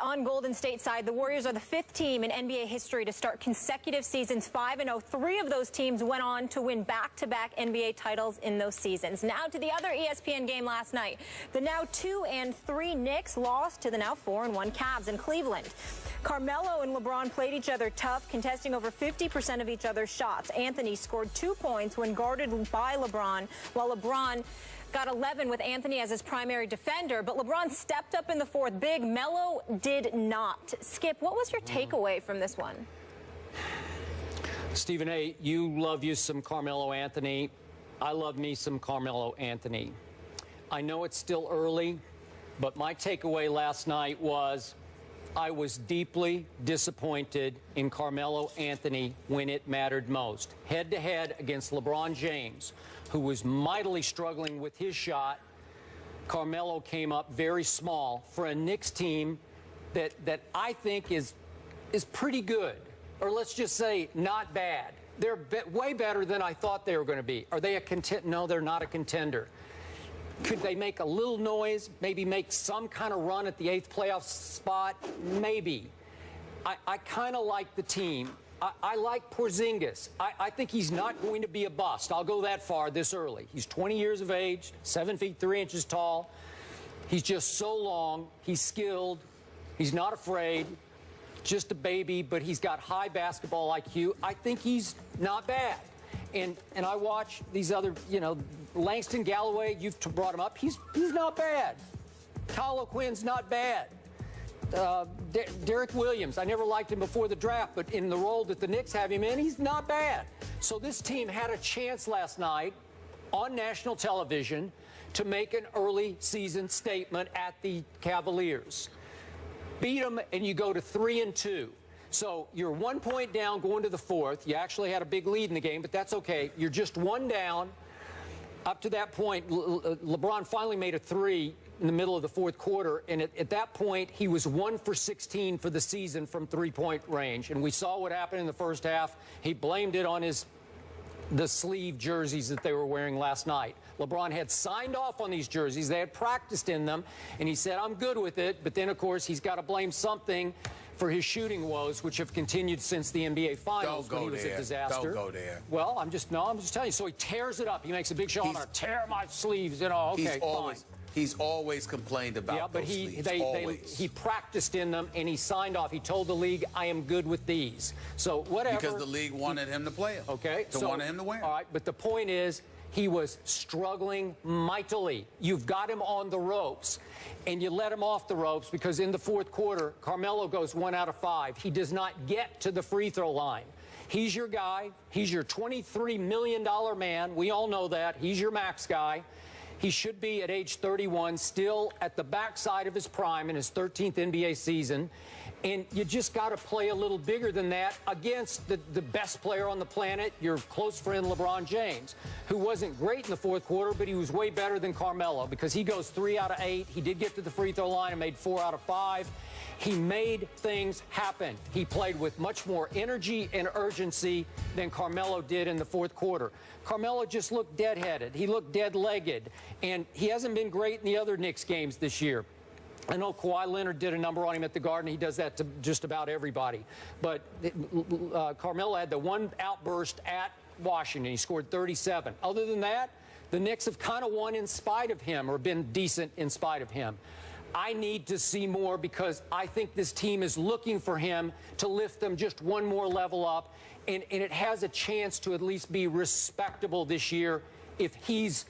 On Golden State side, the Warriors are the 5th team in NBA history to start consecutive seasons 5-0. 3 of those teams went on to win back-to-back NBA titles in those seasons. Now to the other ESPN game last night. The now 2-3 Knicks lost to the now 4-1 Cavs in Cleveland. Carmelo and LeBron played each other tough, contesting over 50% of each other's shots. Anthony scored 2 points when guarded by LeBron, while LeBron got 11 with Anthony as his primary defender, but LeBron stepped up in the fourth. Big Melo did not. Skip, what was your takeaway from this one? Stephen A., you love you some Carmelo Anthony. I love me some Carmelo Anthony. I know it's still early, but my takeaway last night was I was deeply disappointed in Carmelo Anthony when it mattered most. Head-to-head against LeBron James, who was mightily struggling with his shot, Carmelo came up very small for a Knicks team that I think is pretty good, or let's just say not bad. They're way better than I thought they were going to be. Are they a contender? No, they're not a contender. Could they make a little noise, maybe make some kind of run at the 8th playoff spot? Maybe. I kind of like the team. I like Porzingis. I think he's not going to be a bust. I'll go that far this early. He's 20 years of age, 7 feet 3 inches tall. He's just so long. He's skilled. He's not afraid. Just a baby, but he's got high basketball IQ. I think he's not bad. And I watch these other, Langston Galloway, you've brought him up. He's not bad. Kyle O'Quinn's not bad. Derek Williams, I never liked him before the draft, but in the role that the Knicks have him in, he's not bad. So this team had a chance last night on national television to make an early season statement at the Cavaliers. Beat them, and you go to 3-2. So you're 1 point down going to the 4th. You actually had a big lead in the game, but that's okay. You're just 1 down. Up to that point, LeBron finally made a 3 in the middle of the 4th quarter, and at that point, he was 1 for 16 for the season from 3-point range. And we saw what happened in the first half. He blamed it on the sleeve jerseys that they were wearing last night. LeBron had signed off on these jerseys. They had practiced in them, and he said, I'm good with it. But then, of course, he's got to blame something for his shooting woes, which have continued since the NBA Finals when he was a disaster. Don't go there. Well, I'm just telling you. So he tears it up. He makes a big show. I'm going to tear my sleeves. Okay, fine. He's always complained about those sleeves. He practiced in them, and he signed off. He told the league, I am good with these. So whatever. Because the league wanted him to play them. Okay. Wanted him to wear them. All right, but the point is, he was struggling mightily. You've got him on the ropes, and you let him off the ropes because in the 4th quarter, Carmelo goes 1 out of 5. He does not get to the free throw line. He's your guy. He's your $23 million man. We all know that. He's your max guy. He should be at age 31, still at the backside of his prime in his 13th NBA season. And you just got to play a little bigger than that against the best player on the planet, your close friend LeBron James, who wasn't great in the 4th quarter, but he was way better than Carmelo because he goes 3 out of 8. He did get to the free throw line and made 4 out of 5. He made things happen. He played with much more energy and urgency than Carmelo did in the 4th quarter. Carmelo just looked dead-headed. He looked dead-legged. And he hasn't been great in the other Knicks games this year. I know Kawhi Leonard did a number on him at the Garden. He does that to just about everybody. But Carmelo had the one outburst at Washington. He scored 37. Other than that, the Knicks have kind of won in spite of him or been decent in spite of him. I need to see more because I think this team is looking for him to lift them just one more level up. And it has a chance to at least be respectable this year if he's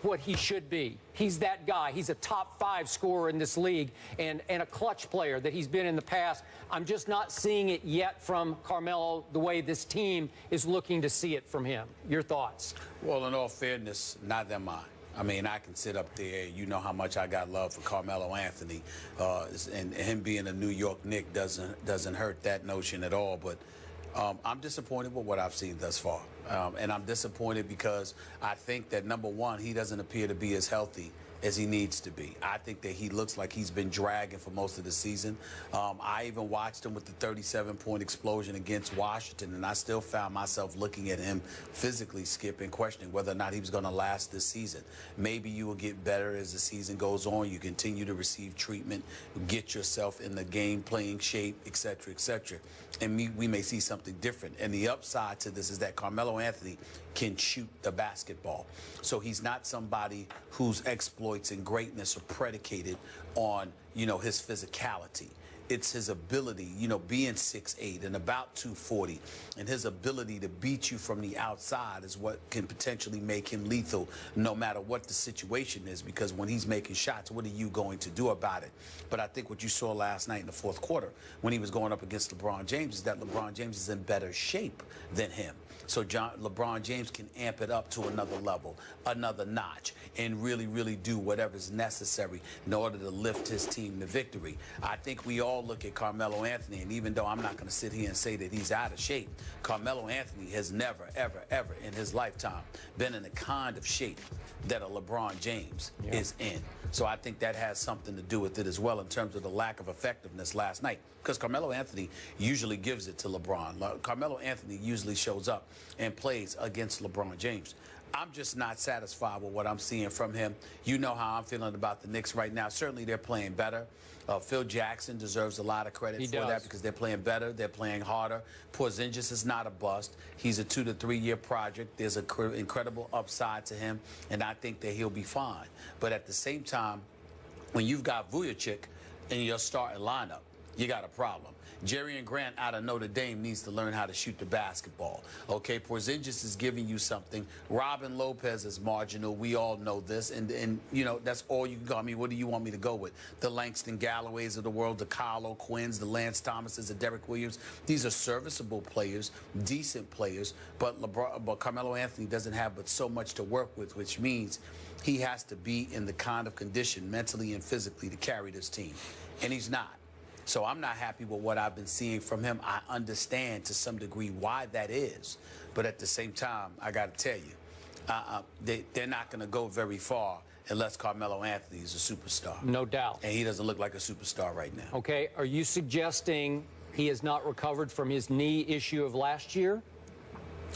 what he should be. He's that guy. He's a top 5 scorer in this league and a clutch player that he's been in the past. I'm just not seeing it yet from Carmelo the way this team is looking to see it from him. Your thoughts? Well, in all fairness, not am I. I mean, I can sit up there. You know how much I got love for Carmelo Anthony, and him being a New York Knick doesn't hurt that notion at all. But I'm disappointed with what I've seen thus far, and I'm disappointed because I think that number one, he doesn't appear to be as healthy as he needs to be. I think that he looks like he's been dragging for most of the season. I even watched him with the 37-point explosion against Washington, and I still found myself looking at him physically, Skip, and questioning whether or not he was going to last this season. Maybe you will get better as the season goes on. You continue to receive treatment, get yourself in the game-playing shape, etc., etc., and we may see something different. And the upside to this is that Carmelo Anthony can shoot the basketball. So he's not somebody whose exploits and greatness are predicated on, his physicality. It's his ability, being 6'8" and about 240, and his ability to beat you from the outside is what can potentially make him lethal no matter what the situation is, because when he's making shots, what are you going to do about it? But I think what you saw last night in the fourth quarter when he was going up against LeBron James is that LeBron James is in better shape than him. So LeBron James can amp it up to another level, another notch, and really, really do whatever's necessary in order to lift his team to victory. I think we all look at Carmelo Anthony, and even though I'm not going to sit here and say that he's out of shape, Carmelo Anthony has never, ever, ever in his lifetime been in the kind of shape that a LeBron James is in. So I think that has something to do with it as well in terms of the lack of effectiveness last night, because Carmelo Anthony usually gives it to LeBron. Carmelo Anthony usually shows up and plays against LeBron James. I'm just not satisfied with what I'm seeing from him. You know how I'm feeling about the Knicks right now. Certainly they're playing better. Phil Jackson deserves a lot of credit for that because they're playing better. They're playing harder. Porzingis is not a bust. He's a 2 to 3 year project. There's an incredible upside to him, and I think that he'll be fine. But at the same time, when you've got Vujacic in your starting lineup, you got a problem. Jerry Grant out of Notre Dame needs to learn how to shoot the basketball. Okay, Porzingis is giving you something. Robin Lopez is marginal. We all know this. And that's all you can go. I mean, what do you want me to go with? The Langston Galloways of the world, the Kyle O'Quinns, the Lance Thomases, the Derek Williams. These are serviceable players, decent players, but Carmelo Anthony doesn't have but so much to work with, which means he has to be in the kind of condition mentally and physically to carry this team. And he's not. So I'm not happy with what I've been seeing from him. I understand to some degree why that is. But at the same time, I got to tell you, they're not going to go very far unless Carmelo Anthony is a superstar. No doubt. And he doesn't look like a superstar right now. Okay. Are you suggesting he has not recovered from his knee issue of last year?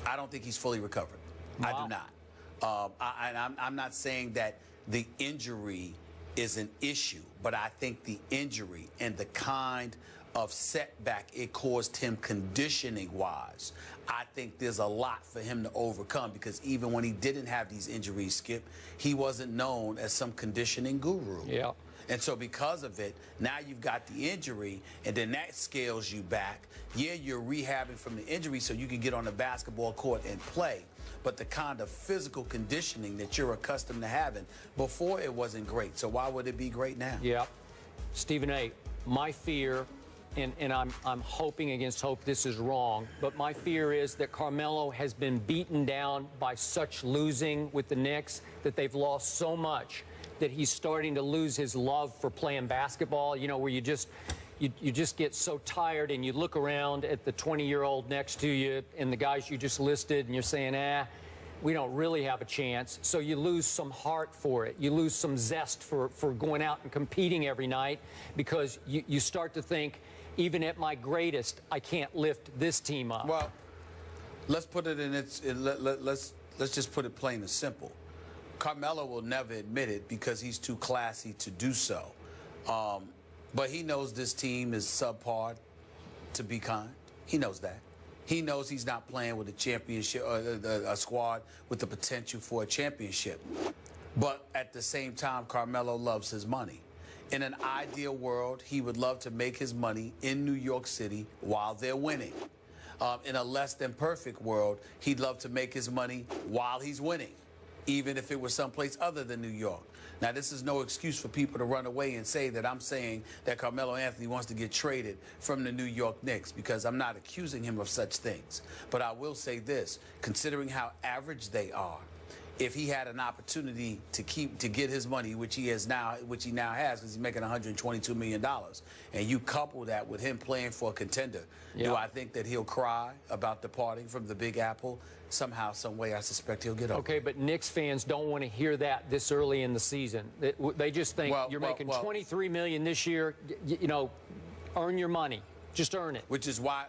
I don't think he's fully recovered. Wow. I do not. I'm not saying that the injury is an issue, but I think the injury and the kind of setback it caused him conditioning-wise, I think there's a lot for him to overcome, because even when he didn't have these injuries, Skip, he wasn't known as some conditioning guru. Yeah. And so because of it, now you've got the injury, and then that scales you back. Yeah, you're rehabbing from the injury so you can get on the basketball court and play. But the kind of physical conditioning that you're accustomed to having before, it wasn't great. So why would it be great now? Yeah. Stephen A., my fear, and I'm hoping against hope this is wrong, but my fear is that Carmelo has been beaten down by such losing with the Knicks that they've lost so much that he's starting to lose his love for playing basketball, where you just get so tired and you look around at the 20-year-old next to you and the guys you just listed and you're saying, we don't really have a chance. So you lose some heart for it. You lose some zest for going out and competing every night, because you start to think, even at my greatest, I can't lift this team up. Well, let's put it in let's just put it plain and simple. Carmelo will never admit it because he's too classy to do so. But he knows this team is subpar, to be kind. He knows that. He knows he's not playing with a championship, a squad with the potential for a championship. But at the same time, Carmelo loves his money. In an ideal world, he would love to make his money in New York City while they're winning. In a less than perfect world, he'd love to make his money while he's winning, even if it was someplace other than New York. Now, this is no excuse for people to run away and say that I'm saying that Carmelo Anthony wants to get traded from the New York Knicks, because I'm not accusing him of such things. But I will say this, considering how average they are, if he had an opportunity to get his money, which he now has, because he's making $122 million, and you couple that with him playing for a contender, do I think that he'll cry about departing from the Big Apple? Somehow, some way, I suspect he'll get over. Okay, but Knicks fans don't want to hear that this early in the season. They just think you're making $23 million this year. You know, earn your money. Just earn it. Which is why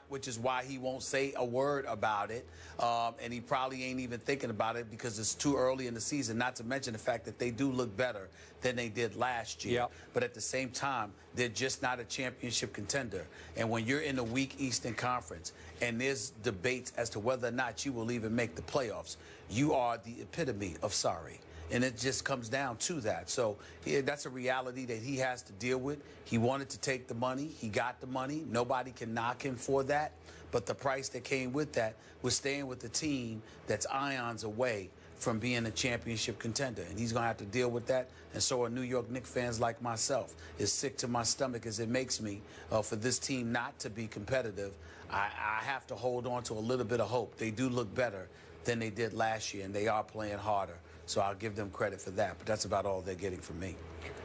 he won't say a word about it, and he probably ain't even thinking about it because it's too early in the season. Not to mention the fact that they do look better than they did last year. Yep. But at the same time, they're just not a championship contender. And when you're in a weak Eastern Conference and there's debates as to whether or not you will even make the playoffs, you are the epitome of sorry. And it just comes down to that. So that's a reality that he has to deal with. He wanted to take the money. He got the money. Nobody can knock him for that. But the price that came with that was staying with the team that's ions away from being a championship contender. And he's going to have to deal with that. And so are New York Knicks fans like myself. As sick to my stomach as it makes me for this team not to be competitive, I have to hold on to a little bit of hope. They do look better than they did last year, and they are playing harder. So I'll give them credit for that, but that's about all they're getting from me.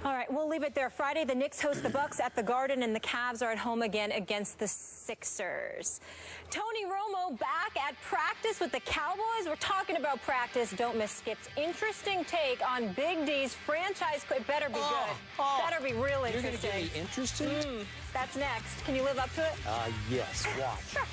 All right, we'll leave it there. Friday, the Knicks host the Bucks at the Garden, and the Cavs are at home again against the Sixers. Tony Romo back at practice with the Cowboys. We're talking about practice. Don't miss Skip's interesting take on Big D's franchise. It better be good. Better be real interesting. You're going to get me interested? That's next. Can you live up to it? Yes. Watch.